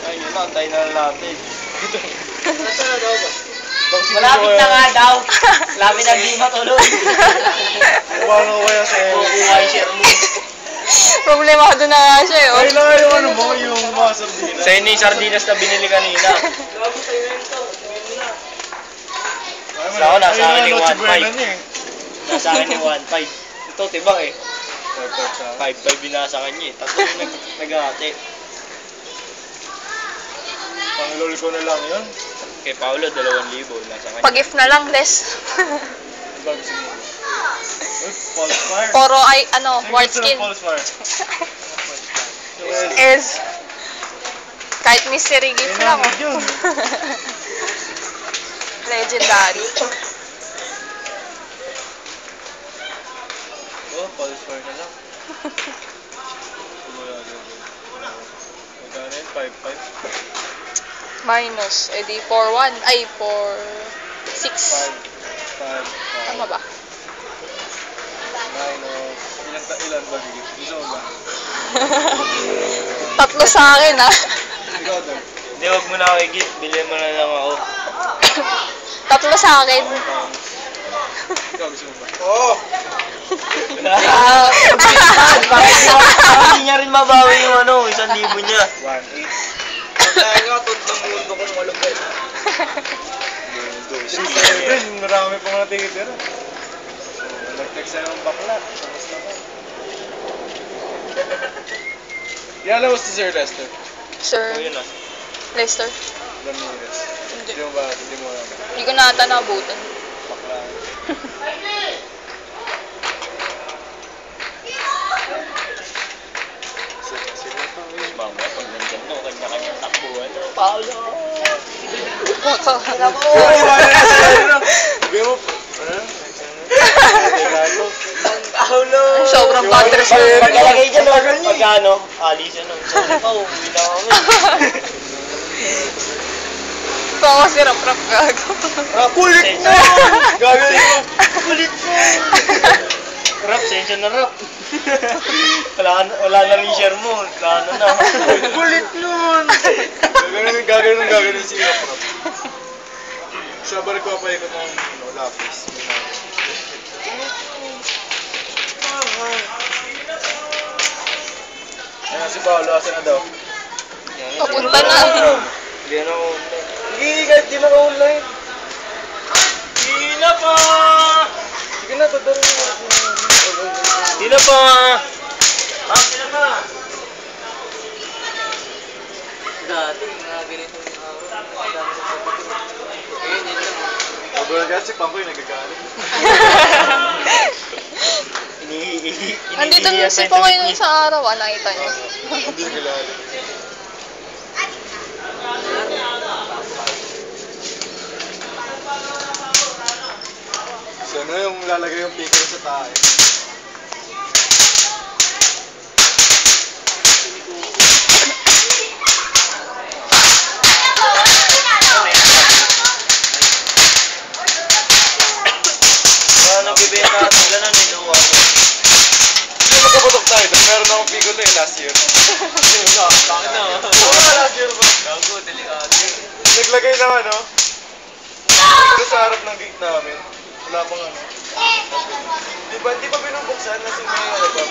Ay, yun lang. Tayo na natin. Nasaan na daw ba? Malapit na nga daw. Malapit na di matulog. Paano ko kaya sa Ay, share mo. Problemado na nga siya eh. Ay, lang yung ano mo, yung mga sardinas. Sa inyo yung sardinas na binili kanina. Sa ako, nasa akin yung 1.5. Nasa akin yung 1.5. Ito, tibak eh. 5.5 binasa kanya eh. Tatlo yung nag-ate. Panglol ko na lang yun. Kay Paolo, 2,000 nasa kanya. Pag-if na lang, less. Bago siguro. Uy, false fire. Poro ay, ano, white skin. False fire. Is, kahit mystery gift lang. Yun. Legendary. Oh, false fire na lang. Magkano yun? 5.5? Minus, edi 4-1. Ay, 4-6. 5. Tama ba? Minus. Ilan ba bigit? Isa mo ba? Tatlo sa akin, ha? Ikaw daw. Hindi, huwag mo na ako i-gift. Bilhin mo na lang ako. Tatlo sa akin. Ikaw gusto mo ba? Oo! Bakit hindi niya rin mabawi yung ano, 1,000 niya? 1.8. Kaya nga, tontong mundo kong malupit. 3.7. Marami pa mga tigitira. Nag-text sa'yo ng bakla. Tapos na ka. Yan alam mo si Sir Lester. Sir O yun ah. Lester. Ramirez. Hindi. Hindi mo ba? Hindi mo alam. Hindi ko nata nabutan. Bakla. Sige pa. Mamaya, pag nandyan mo, kanya-kanyang takbuhan. Paolo! Puto. Uy, wala na sa'yo. Sabi mo. Ano? Paolo! Sobrang butter Sir. Pagkalagay dyan, pagkano? Alis yan. Sorry pa, uwi na kami. Pawa si Rap-Rap gago. Kulit mo! Gagawin mo. Kulit mo! Rap, sensya na rap. Wala na rin share mo. Wala na. Kulit nun! Gagawin si Rap-Rap. Siya ba nagpapaikot ng lapis? Ayan, si Paolo, asan na daw? Papunta na. Hindi na ako. Hindi, kahit di naka-online. Hindi na pa! Sige na, tadarin mo. Hindi na pa! Hindi na pa! Dati, mga ganitong araw. Ngayon, yun lang. Mabagal si Pampoy, nagagalit. Nandito na si Pawa yun sa araw, nakita niyo. Hindi nagalit. So, ano yung lalagay yung picker sa tayo? Nagbibenta natin gano'n, niluwa ko. Hindi magkapatok tayo, dahil meron akong picker na last year. Bakit na? Last year ba? Gago, delikado yun. Naglagay ng ano? Ito sa harap ng gate namin. Wala pang ano. Di ba binubuksan? Nasa may ano ba?